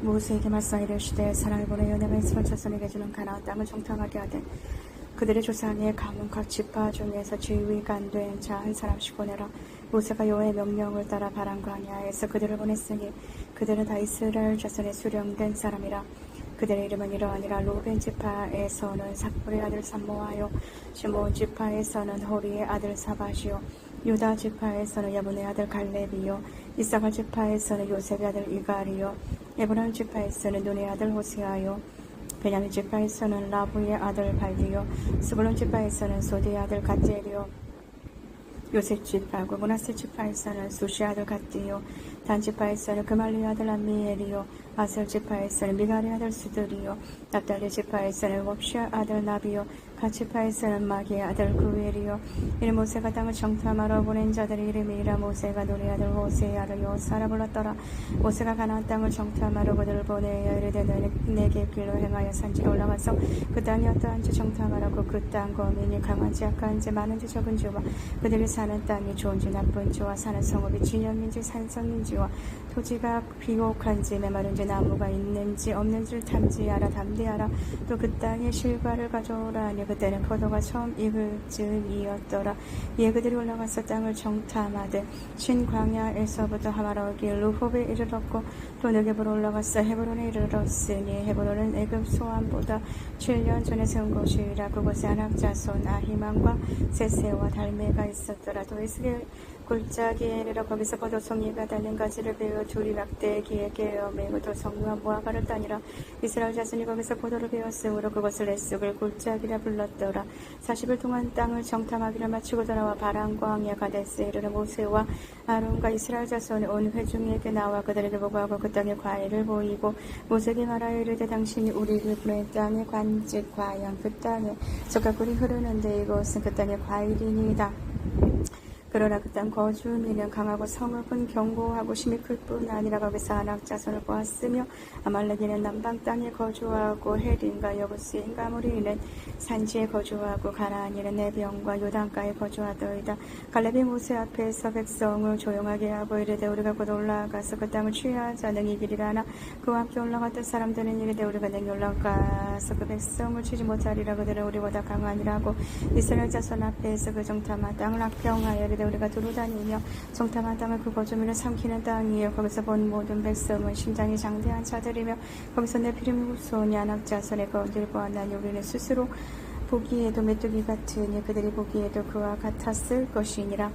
모세에게 말씀하 이르시되 사랑을 보내어 내가 이스라엘 자손에게 주는 가나안 땅을 정탐하게 하되 그들의 조상의 가문 각 지파 중에서 지위가 안 된 자 한 사람씩 보내라. 모세가 여호와의 명령을 따라 바람 광야에서 그들을 보냈으니 그들은 다 이스라엘 자손의 수령된 사람이라. 그들의 이름은 이러하니라. 로벤 지파에서는 삭불의 아들 삼모하요, 시몬 지파에서는 호리의 아들 사밧이요, 유다 지파에서는 여분의 아들 갈렙이요, 이사갈 지파에서는 요셉의 아들 이갈이요, 에브라임 지파에서는 눈의 아들 호세아요, 베냐민 지파에서는 라부의 아들 발디요, 스불론 지파에서는 소디의 아들 갓젤이요, 요셉 지파고 므낫세 지파에서는 수시 아들 갓디요, 단 지파에서는 그말리 아들 암미엘이요, 아셀 지파에서는 미갈의 아들 수들이요, 납달리 지파에서는 옵시아 아들 나비요, 갓 지파에서는 마기의 아들 구엘이요. 이는 모세가 땅을 정탐하러 보낸 자들의 이름이라. 모세가 눈의 아들 호세아를 요사라 불렀더라. 모세가 가나안 땅을 정탐하러 그들을 보내어 이르되 내게 길로 행하여 산지로 올라가서 그 땅이 어떠한지 정탐하라고. 그 땅 거민이 강한지 약한지 많은지 적은지와 그들이 사는 땅이 좋은지 나쁜지와 사는 성읍이 진영인지 산성인지와 토지가 비옥한지 메마른지 나무가 있는지 없는지를 탐지하라. 담대하라. 또 그 땅의 실과를 가져오라 하니 그때는 포도가 처음 익을 즈음이었더라. 이에 그들이 올라가서 땅을 정탐하되 신광야에서부터 하마라길 루홉에 이르렀고 또 느겝으로 올라가서 헤브론에 이르렀으니 헤브론은 애굽 소안보다 7년 전에 세운 곳이라. 그곳에 아낙 자손 아히만과 세세와 달메가 있었더라. 또 에스겔 골짜기에 이르러 거기서 포도송이가 달린 가지를 베어 둘이 막대기에 깨어 메고 도성과 모아가를 따니라. 이스라엘 자손이 거기서 포도를 베었으므로 그것을 에스겔 골짜기라 불렀더라. 40일 동안 땅을 정탐하기를 마치고 돌아와 바람광야 가데스에 이르러 모세와 아론과 이스라엘 자손의 온 회중에게 나와 그들에게 보고하고 그 땅의 과일을 보이고 모세에게 말하여 이르되 당신이 우리를 보낸 땅의 관직 과양 그 땅에 젖가꿀이 흐르는데 이것은 그 땅의 과일이니이다. 그러나 그 땅 거주민은 강하고 성읍은 견고하고 힘이 클 뿐 아니라 거기서 아낙 자손을 보았으며 아말렉인은 남방 땅에 거주하고 헬인과 여부스인과 아모리인은 산지에 거주하고 가나안인은 내병과 요단가에 거주하더이다. 갈렙이 모세 앞에서 백성을 조용하게 하고 이르되 우리가 곧 올라가서 그 땅을 취하자 능히 이기리라 하나 그와 함께 올라갔던 사람들은 이르되 우리가 능히 올라가서 그 백성을 치지 못하리라. 그들은 우리보다 강하니라고 이스라엘 자손 앞에서 그 정탐한 땅을 악평하여 이르되 우리가 두루 다니며 정탐한 땅을 그 거주민을 삼키는 땅이요 거기서 본 모든 백성은 심장이 장대한 자들이며 거기서 내 피름이 우스우니 아낙 자손의 거길 보았나니 우리는 스스로 보기에도 메뚜기 같으니 그들이 보기에도 그와 같았을 것이니라.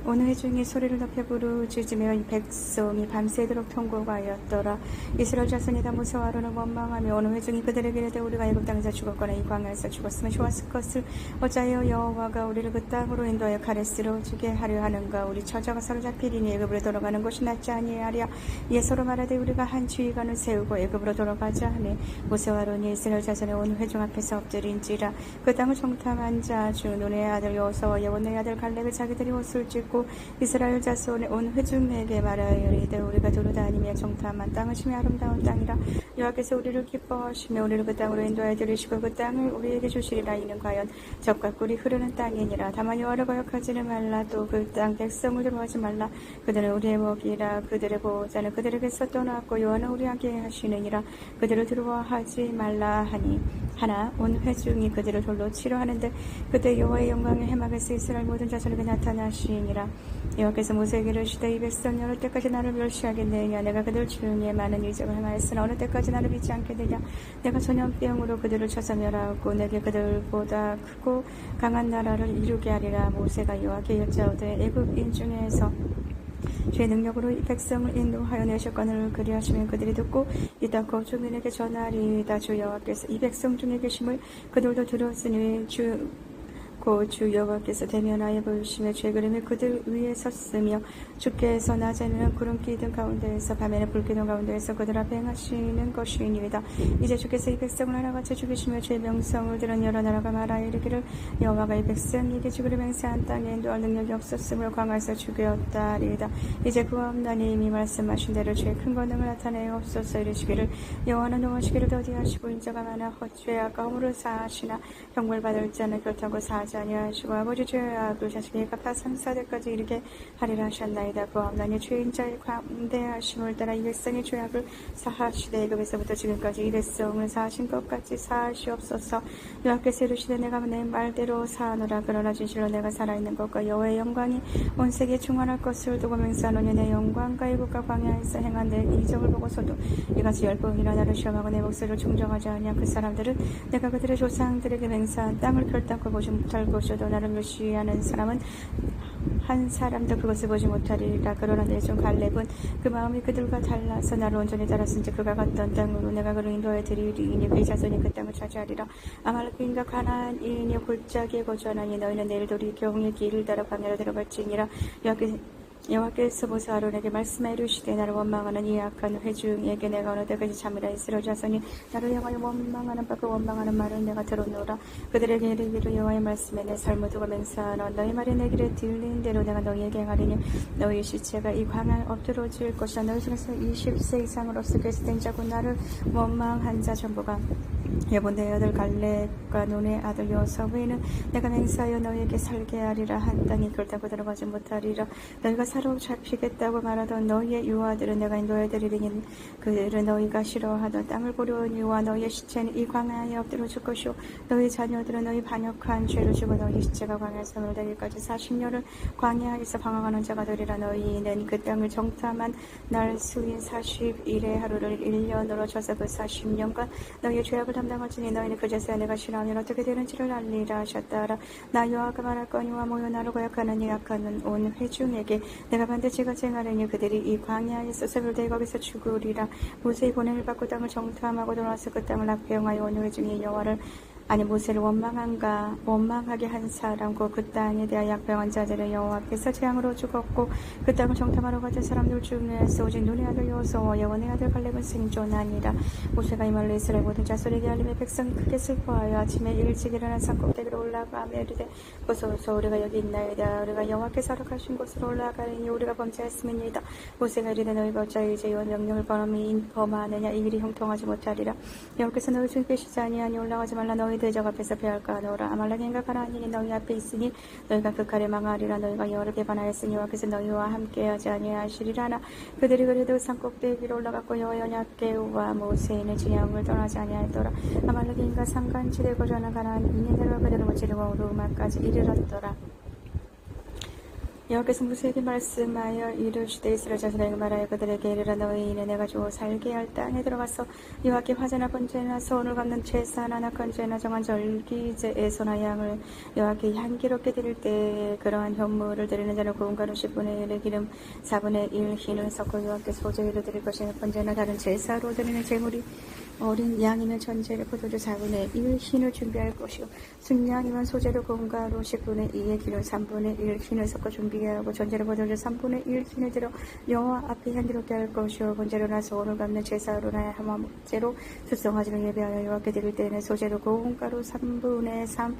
오늘 회중이 소리를 높여 부르짖으며 이 백성이 밤새도록 통곡하였더라. 이스라엘 자손이 다 모세와 아론을 원망하며 오늘 회중이 그들에게 이르되 우리가 애굽 땅에서 죽었거나 이 광야에서 죽었으면 좋았을 것을 어찌하여 여호와가 우리를 그 땅으로 인도하여 가데스로 주게 하려 하는가. 우리 처자가 사로잡히리니 애굽으로 돌아가는 것이 낫지 아니하랴. 이에 서로 말하되 우리가 한 지휘관을 세우고 애굽으로 돌아가자 하니 모세와 아론이 이스라엘 자손의 온 회중 앞에서 엎드린지라. 그 땅을 정탐한 자 중 눈의 아들 여호수아와 여분의 아들 갈렙의 자기들이 옷을 찢고 이스라엘 자손의 온 회중에게 말하여 이르되 우리가 두루 다니며 정탐한 땅은 심히 아름다운 땅이라. 여호와께서 우리를 기뻐하시며 우리를 그 땅으로 인도하여 들으시고 그 땅을 우리에게 주시리라. 이는 과연 젖과 꿀이 흐르는 땅이니라. 다만 여호와를 거역하지는 말라. 또 그 땅 백성을 두려워하지 말라. 그들은 우리의 먹이라. 그들의 보호자는 그들에게서 떠났고 여호와는 우리와 함께 하시느니라. 그들을 두려워하지 말라 하니 하나 온 회중이 그들을 돌로 치려 하는데 그때 여호와의 영광이 해막에서 이스라엘 모든 자손에게 나타나시니라. 여호와께서 모세에게 이르시되 이 백성이 어느 때까지 나를 멸시하겠느냐. 내가 그들 중에 많은 이적을 행하였으나 어느 때까지 나를 믿지 않겠느냐. 내가 전염병으로 그들을 쳐서 멸하고 내게 그들보다 크고 강한 나라를 이루게 하리라. 모세가 여호와께 여짜오되 애굽인 중에서 주의 능력으로 이 백성을 인도하여 내셨거늘 그리하시면 그들이 듣고 이따 거주민에게 전하리이다. 주 여호와께서 이 백성 중에 계심을 그들도 들었으니 주 여호와께서 대면하여 보시며 주의 그림이 그들 위에 섰으며 주께서 낮에는 구름 기둥 가운데에서 밤에는 불 기둥 가운데에서 그들 앞에 행하시는 것이니이다. 이제 주께서 이 백성을 하나같이 죽이시며 주의 명성을 들은 여러 나라가 말하여 이르기를 여호와가 이 백성에게 지구를 맹세한 땅에 인도할 능력이 없었으므로 광야에서 죽였다리이다. 이제 구하옵나니 이미 말씀하신 대로 주의 큰 권능을 나타내어 없소서. 이르시기를 여호와는 노하시기를 더디하시고 인자가 많아 헛죄하가 허물을 사하시나 형벌받을 자는 그렇다고 사하지 용서하지 아니하시고 아버지 죄의 악을 자식에게 갚아 상사들까지 이르게 하리라 하셨나이다. 보암나니 죄인자의 광대하심을 따라 일생의 죄악을 사하시되 애굽에서부터 지금까지 일회성을 사하신 것 같이 사하시옵소서. 여호와께서 이르시되 내가 내 말대로 사하노라. 그러나 진실로 내가 살아있는 것과 여호와의 영광이 온 세계에 충만할 것을 두고 맹세하노니 내 영광과 애국과 광야에서 행한 내 이적을 보고서도 이같이 10번이나 나를 시험하고 내 목소리를 충정하지 아니한 그 사람들은 내가 그들의 조상들에게 맹세한 땅을 결단코 보지 못할 것이어도 나를 멸시하는 사람은 한 사람도 그것을 보지 못하리라. 그러나 내 종 갈렙은 그 마음이 그들과 달라서 나를 온전히 따랐은지 그가 갔던 땅으로 내가 그를 인도해 드리리니 그의 자손이 그 땅을 차지하리라. 아말렉인과 가나안인이 골짜기에 거주하나니 너희는 내일 돌이켜 홍해 길을 따라 광야로 들어갈지니라. 여호와께서 모세 아론에게 말씀해 이르시되 나를 원망하는 이 악한 회중에게 내가 어느 때까지 참으라. 이스라엘 자손이 나를 향하여 원망하는 바 그 원망하는 말을 내가 들었노라. 그들에게 이르기를 여호와의 말씀에 내 삶을 두고 맹세하노 너희 말이 내 귀에 들린 대로 내가 너희에게 행하리니 너희 시체가 이 광야에 엎드러질 것이라. 너희 중에서 20세 이상으로 없을것이 된 자고 나를 원망한 자 전부가 예본의 아들 갈렙과 눈의 아들 여호수아는 내가 맹세하여 너희에게 살게 하리라. 한 땅이 결단코 들어가지 못하리라. 너희가 사로잡히겠다고 말하던 너희의 유아들은 내가 인도해드리리니 그들은 너희가 싫어하던 땅을 보려온 유아 너희의 시체는 이 광야에 엎드러질 것이요 너희 자녀들은 너희 반역한 죄를 지고 너희 시체가 광야에서 멸되기까지 40년을 광야에서 방황하는 자가 되리라. 너희는 그 땅을 정탐한 날 수인 40일의 하루를 1년으로 쳐서 그 40년간 너희의 죄악을 담당할지니 너희는 그제서야 내가 싫어하면 어떻게 되는지를 알리라 하셨다라. 나 여호와가 말할거니와 모여 나로 고약하는 이 악한 온 회중에게 내가 반드시 같이 행하려니 그들이 이 광야에서 쇠물되이 거기서 죽으리라. 모세의 보냄을 받고 땅을 정탐하고 돌아와서 그 땅을 악평하여 온 회중이 여호와를 아니 모세를 원망하게 한 사람 곧 그 땅에 대하여 악평한 자들은 여호와께서 재앙으로 죽었고 그 땅을 정탐하러 가던 사람들 중에서 오직 눈의 아들 여호수아와 여원의 아들 갈렙은 생존하니라. 모세가 이 말로 이스라엘 모든 자손에게 알림에 백성이 크게 슬퍼하여 아침에 일찍 일어나 산 꼭대기로 올라가며 이르되 보소서 우리가 여기 있나이다. 우리가 여호와께서 허락하신 곳으로 올라가리니 우리가 범죄했음이니이다. 모세가 이르되 너희가 어찌하여 이제 여호와의 명령을 범하느냐. 이 일이 형통하지 못하리라. 여호와께서 너희 중에 계시지 아니하니 올라가지 말라. 너희 대적 앞에서 배할까 하노라. 아말렉인과 가나안인이 너희 앞에 있으니 너희가 그 칼에 망하리라. 너희가 여호와를 배반하였으니 여호와께서 너희와 함께하지 아니하시리라나. 그들이 그래도 산 꼭대기로 올라갔고 여호와 언약궤와 모세는 진영을 떠나지 아니하였더라. 아말렉인과 산간지대에 거주하는 가나안인이 내려와 그들을 무찌르고 오르마까지 이르렀더라. 여호와께서 모세에게 말씀하여 이르시되 이스라엘 자손에게 말하여 그들에게 이르라. 너희는 내가 주어 살게 할 땅에 들어가서 여호와께 화제나 번제나 소원을 갚는 제사나 낙한 죄나 정한 절기제의 소나 양을 여호와께 향기롭게 드릴 때 그러한 현물을 드리는 자는 고운 가루 10분의 1의 기름 4분의 1 흰을 섞어 여호와께 소제로 드릴 것이며 번제나 다른 제사로 드리는 제물이 어린 양이면 전제를 포도주 4분의 1 흰을 준비할 것이요 순양이면 소제로 고운 가루 10분의 2의 기름 3분의 1 흰을 섞어 준비하고 전제로 포도주 3분의 1 흰을 들어 여호와 앞에 향기롭게 할 것이요 번제로나 소원을 갚는 제사로나 화목제로 수송아지를 예배하여 여호와께 드릴 때에는 소제로 고운 가루 3분의 3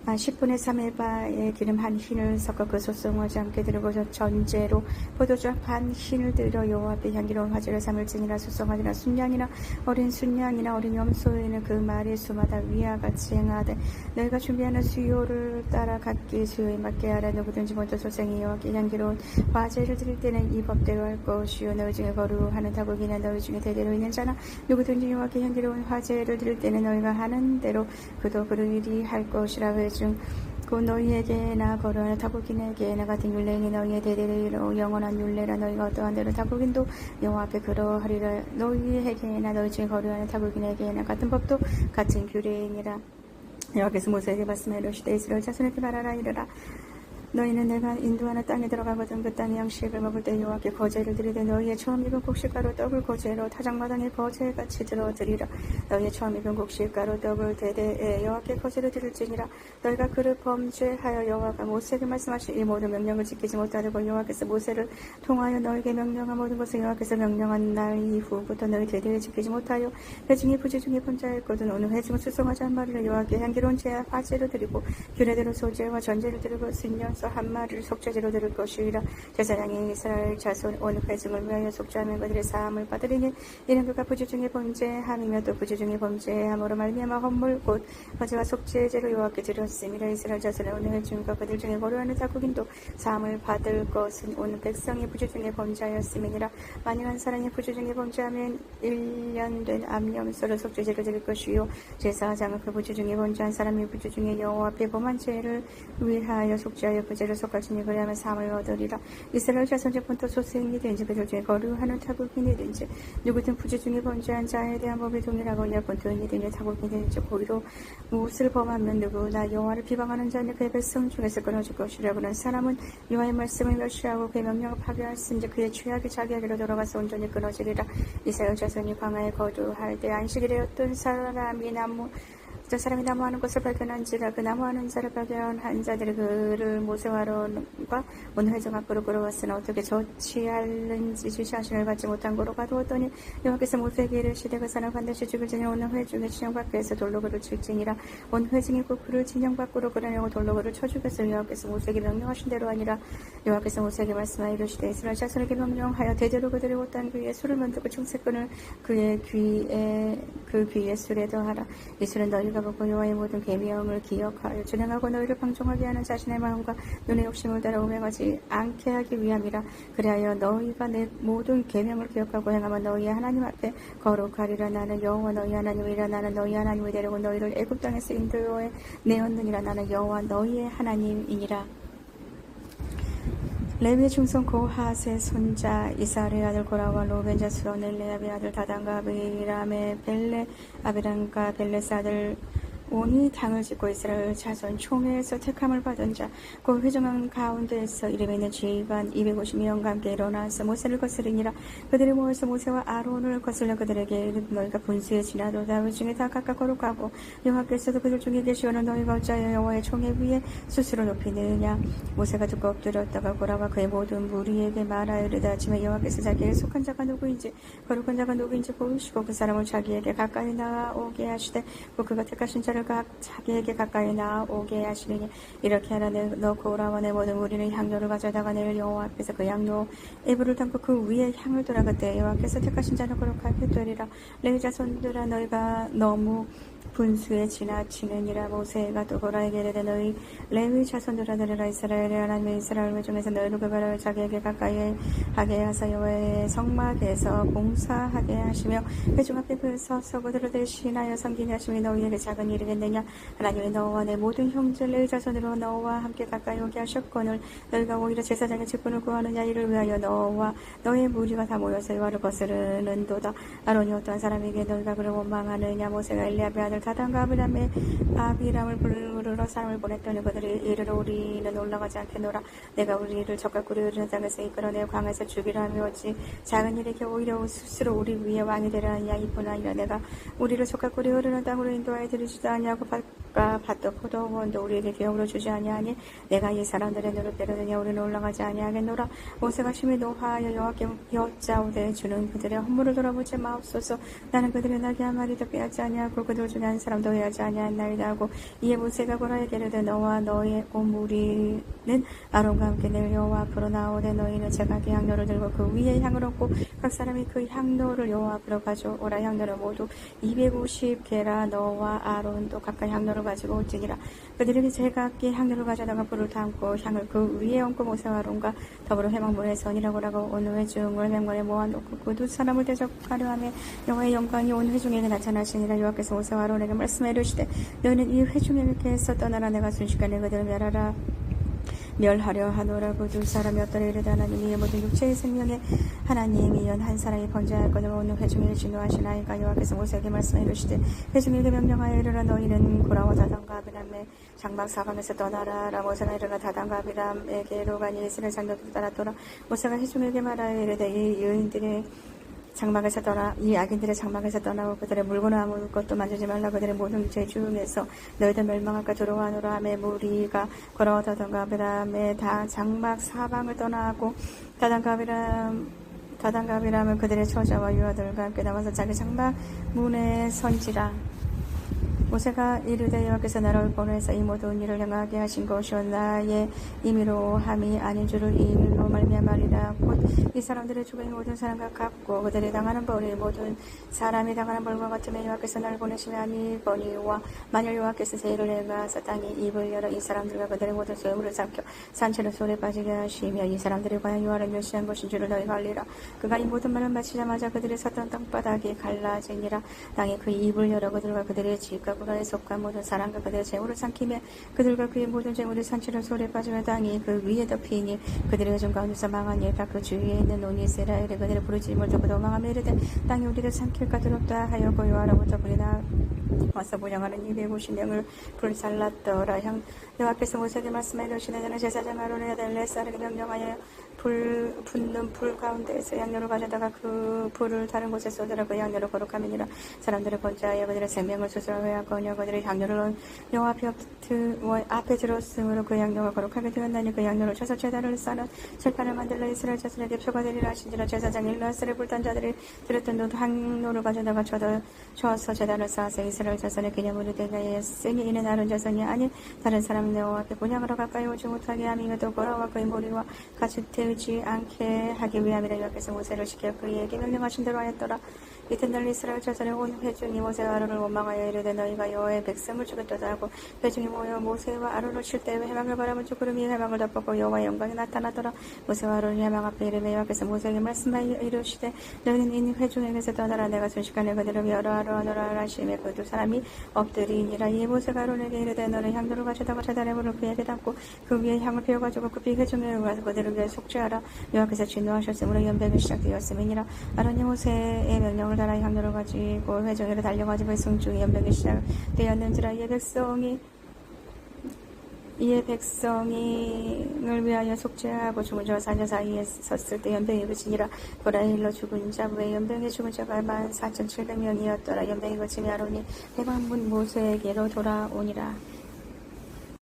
10분의 3의 바에 기름 한 흰을 섞어 그 소송하지 않게 드리고 전제로 포도주 반 흰을 들여 여호와 앞에 향기로운 화제를 삼을지니라. 소송하지나 순양이나 어린 순양이나 어린 염소에는 그 마리 수마다 위와 같이 행하되 너희가 준비하는 수요를 따라 각기 수요에 맞게 하라. 누구든지 먼저 소생이 여호와께 향기로운 화제를 드릴 때는 이 법대로 할 것이요 너희 중에 거루하는 타국이나 너희 중에 대대로 있는 자나 누구든지 여호와께 향기로운 화제를 드릴 때는 너희가 하는 대로 그도 그러일이 할 것이라. 곧 너희에게나 거루하는 타국인에게나 같은 율례이니 너희의 대대로 영원한 율례라. 너희가 어떠한 대로 타국인도 여호와 앞에 그러하리라. 너희에게나 너희 중에 거루하는 타국인에게나 같은 법도 같은 규례이니라. 여호와께서 모세에게 말씀하여 이르시되 이스라엘 자손에게 말하라. 이르라. 너희는 내가 인도하는 땅에 들어가거든 그 땅의 양식을 먹을 때 여호와께 거제를 드리되 너희의 처음 입은 곡식가루 떡을 거제로 타작마당에 거제같이 들어드리라. 너희의 처음 입은 곡식가루 떡을 대대에 여호와께 거제를 드릴지니라. 너희가 그를 범죄하여 여호와가 모세에게 말씀하신 이 모든 명령을 지키지 못하고 여호와께서 모세를 통하여 너희에게 명령한 모든 것을 여호와께서 명령한 날 이후부터 너희 대대에 지키지 못하여 회중이 부지 중에 범죄하였거든. 오늘 회중은 수송하지 한 마리를 여호와께 향기로운 제와 화제를 드리고 규례대로 소제와 전제를 드리고 순년 중에서 한 마리를 속죄제로 드릴 것이라. 제사장이 이스라엘 자손 온 회중을 위하여 속죄하면 그들의 사함을 받으리니 이는 그가 부주 중에 범죄함이며 또 부주 중에 범죄함으로 말미암아 헌물 곧 거제와 속죄제로 여호와께 드렸음이라. 이스라엘 자손의 온 회중과 그들 중에 거류하는 자국인도 사함을 받을 것은 온 백성이 부주 중에 범죄하였음이니라. 만일 한 사람이 부주 중에 범죄하면 1년 된 암염소를 속죄제로 드릴 것이요 제사장은 그 부주 중에 범죄한 사람이 부주 중에 여호와 앞에 범한 죄를 위하여 속죄하여 그 죄를 속할지니 그리하면 사함을 얻으리라. 이스라엘 자손 중 본토 소생이든지 그들 중에 거류하는 타국인이든지 누구든 부주 중에 범죄한 자에 대한 법이 동일하거니와 본토인이든지 타국인이든지 고의로 무엇을 범하면 누구나 여호와를 비방하는 자는 그의 백성 중에서 끊어질 것이라. 그런 사람은 여호와의 말씀을 멸시하고 그의 명령을 파괴할진지 그의 죄악이 자기에게로 돌아가서 온전히 끊어지리라. 이스라엘 자손이 광야에 거주할 때 안식이 되었던 사람이 나무하는 것을 발견한지라. 그 나무하는 자를 발견한 자들이 그를 모세와 아론과 온 회중 앞으로 끌어왔으나 어떻게 저치할는지 지시하심을 받지 못한 고로 가두었더니 여호와께서 모세에게 이르시되 그 사람 반드시 죽을지니 온 회중의 진영 밖에서 돌로 그를 칠지니라. 온 회중이 곧 그를 진영 밖으로 끌어내고 돌로 그를 쳐 죽였으니 여호와께서 모세에게 명령하신 대로 하니라. 여호와께서 모세에게 말씀하여 이르시되 이스라엘 자손에게 명령하여 대대로 그들의 옷단 귀에 술을 만들고 충색끈을 그 귀에 술에 더하라. 이 술은 너희가 먹고 여호와의 모든 계명을 기억하여 준행하고 너희를 방종하게 하는 자신의 마음과 눈의 욕심을 따라 오행하지 않게 하기 위함이라. 그리하여 너희가 내 모든 계명을 기억하고 행하면 너희의 하나님 앞에 거룩하리라. 나는 여호와 너희 하나님이라. 나는 너희 하나님이 되려고 너희를 애굽 땅에서 인도해 내었느니라. 나는 여호와 너희의 하나님이니라. 레위의 중손 고핫의 손자 이사르의 아들 고라와 로벤 자손 엘레압의 아들 다단과 아비람의 벨레 아비람과 벨레스 아들 온이 당을 짓고 이스라엘 자손 총회에서 택함을 받은 자 그 회중한 가운데에서 이름에 있는 지휘관 250명과 함께 일어나서 모세를 거스리니라. 그들이 모여서 모세와 아론을 거슬려 그들에게 이르되 너희가 분수에 지나도다 회중에 다 각각 거룩하고 여호와께서도 그들 중에 계시오는 너희가 어찌하여 여호와의 총회 위에 스스로 높이느냐. 모세가 듣고 엎드렸다가 고라와 그의 모든 무리에게 말하여 이르되 아침에 여호와께서 자기에게 속한 자가 누구인지 거룩한 자가 누구인지 보시고 그 사람을 자기에게 가까이 나오게 하시되 또 그가 택하신 자를 자기에게 가까이 나오게 하시리니 이렇게 하라. 너 고라와 내 모든 무리는 향료를 가져다가 내일 여호와 앞에서 그 향료 에불을 담고 그 위에 향을 돌아 그때 여호와께서 택하신 자는 거룩하게 되리라. 레위 자손들아 너희가 너무 분수에 지나치느니라. 모세가 또 고라에게 이르되 너희 레위 자손들아 들으라. 이스라엘의 하나님의 이스라엘 회중에서 너희를 구별하여 자기에게 가까이 하게 하사 여호와의 성막에서 봉사하게 하시며 회중 앞에 그 서서 그들을 대신하여 섬기게 하시며 너희에게 작은 일이겠느냐. 하나님의 너와 내 모든 형제 레위 자손으로 너와 함께 가까이 오게 하셨거늘 너희가 오히려 제사장의 직분을 구하느냐. 이를 위하여 너와 너의 무리가 다 모여서 여호와를 거스르는도다. 아론이 어떠한 사람에게 너희가 그를 원망하느냐. 모세가 엘리압의 아들 다단과 아비람을 부르러 사람을 보냈더니 그들이 이르러 우리는 올라가지 않겠노라. 내가 우리를 적과 꿀이 흐르는 땅에서 이끌어내어 강에서 죽이라 하며 어찌 작은 일에게 오히려 스스로 우리 위에 왕이 되려 하냐. 이뿐 아니라 내가 우리를 적과 꿀이 흐르는 땅으로 인도하여 들이지도 아니하고 밭도 포도원도 우리에게 기업으로 주지 아니하니 내가 이 사람들의 눈을 때려느냐. 우리는 올라가지 아니하겠노라. 모세가 심히 노하여 여호와께 여짜오되 주는 그들의 헌물을 돌아보지 마옵소서. 나는 그들의 나귀 한 마리도 빼앗지 아니하고 그들 중에 한 사람도 해하지 아니하나이다 하고 이에 모세가 고라에게 이르되 너와 너의 온 무리는 아론과 함께 내일 여호와 앞으로 나오되 너희는 제각기 향로를 들고 그 위에 향을 얹고 각 사람이 그 향로를 여호와 앞으로 가져오라. 향로를 모두 250개라. 너와 아론도 각각 향로를 가지고 올지니라. 그들에게 제각기 향로를 가져다가 불을 담고 향을 그 위에 얹고 모세와 아론과 더불어 회막문에 선이라고 하고 온 회중을 맹문에 모아놓고 그 두 사람을 대적하려 하며 여호와의 영광이 온 회중에게 나타나시니라. 여호와께서 모세와 아론에게 말씀해 이르시되 너희는 이 회중에게서 떠나라. 내가 순식간에 그들을 멸하려 하노라고. 두 사람이 어떠려 이르되 하나님이 모든 육체의 생명에 하나님이연 한 사람이 번제할 것을 오는 회중에게 진노하시나이까. 여호와께서 모세에게 말씀해 이르시되 회중에게 명령하여 이르라. 너희는 고라와 다단과 아비람의 장막 사방에서 떠나라. 모세가 일어나 다단과 아비람에게로 가니 이스라엘 장로들을 따랐더라. 모세가 회중에게 말하여 이르되 이 여인들의 장막에서 이 악인들의 장막에서 떠나고 그들의 물건을 아무것도 만지지 말라. 그들의 모든 죄 중에서 너희들 멸망할까 두려워하노라 하며 무리가 걸어와 다단과 아비람의 다 장막 사방을 떠나고 다단과 아비람은 그들의 처자와 유아들과 함께 나와서 자기 장막 문에 선지라. 모세가 이르되 여호와께서 나를 보내서 이 모든 일을 행하게 하신 것이요 나의 임의로 함이 아닌 줄을 이 일로 말미암으리라. 곧 이 사람들의 죽은 모든 사람과 같고 그들이 당하는 벌이 모든 사람이 당하는 벌과 같으며 여호와께서 나를 보내시며 아니거니와 만일 여호와께서 새 일을 행하사 땅이 입을 열어 이 사람들과 그들의 모든 소유물을 삼켜 산채로 손에 빠지게 하시며 이 사람들이 과연 여호와를 멸시한 것인 줄을 너희가 알리라. 그가 이 모든 말을 마치자마자 그들이 섰던 땅바닥이 갈라지니라. 땅이 그 입을 열어 그들과 그들의 집과 그들에 속한 모든 사람과 그들의 재물을 삼키며 그들과 그의 모든 재물이 산채로 손에 빠지며 땅이 그 위에 덮이니 그들의 좀 가운데서 망한 일과 그 주위에 있는 논이 이스라엘의 그들의 부르짖음을 듣고 도망하며 이르되 땅이 우리를 삼킬까 두렵다 하여 여호와로부터 불이 와서 분양하는 250명을 불살랐더라. 여호와께서 모세에게 말씀하여 이르시되 너는 제사장 아론의 아들 엘레사르에게 명령하여 붙는 불 가운데에서 양녀를 가져다가 그 불을 다른 곳에 쏟으라. 그 양녀를 거룩함이니라. 사람들을 번제하여 그들의 생명을 스스로 회하거니와 그들의 양녀를 여호와 앞에 들었으므로 그 양녀가 거룩하게 되었나니 그 양녀를 쳐서 제단을 쌓는 철판을 만들러 이스라엘 자손에게 표가 되리라 하신지라. 제사장 일라스를 불단 자들이 들었던 한 노를 가져다가 쳐서 제단을 쌓아서 이스라엘 자손의 기념으로 되게 했으니 이는 다른 자손이 아닌 다른 사람 여호와 앞에 분향으로 가까이 오지 못하게 하며 또 고라와 그의 머리와 같이 되지 않게 하기 위함이라. 여호와께서 모세를 시켜 그에게 명령하신 대로 하였더라. 이튿날 이스라엘 자손의 온 회중이 모세와 아론을 원망하여 이르되 너희가 여호와의 백성을 죽였도다 하고 회중이 모여 모세와 아론을 칠 때 해방을 바라본 주 구름이 해방을 덮었고 여호와의 영광이 나타나더라. 모세와 아론이 해방 앞에 이르매 여호와께서 모세에게 말씀하여 이르시되 너희는 이 회중에게서 떠나라. 내가 순식간에 그들을 멸하노라 하시매 그 두 사람이 엎드리니라. 이 모세가 아론에게 이르되 너는 향로를 가져다가 제단의 불을 그에게 담고 그 위에 향을 피워가지고 급히 회중에 가서 그들을 위해 속죄하라. 여호와께서 진노하셨으므로 연병이 시작되었음이니라. 아론이 모세의 명령을 따라 향로를 가지고 회중에로 달려가지고 승중이 연병이 시작되었는지라. 이에 백성을 위하여 속죄하고 죽은 자와 사자 사이에 섰을 때 연병이 그치니라. 고라의 일로 죽은 자 외에 연병에 죽은 자가 14,700명이었더라. 연병이 그치며 아론이 해방문 모세에게로 돌아오니라.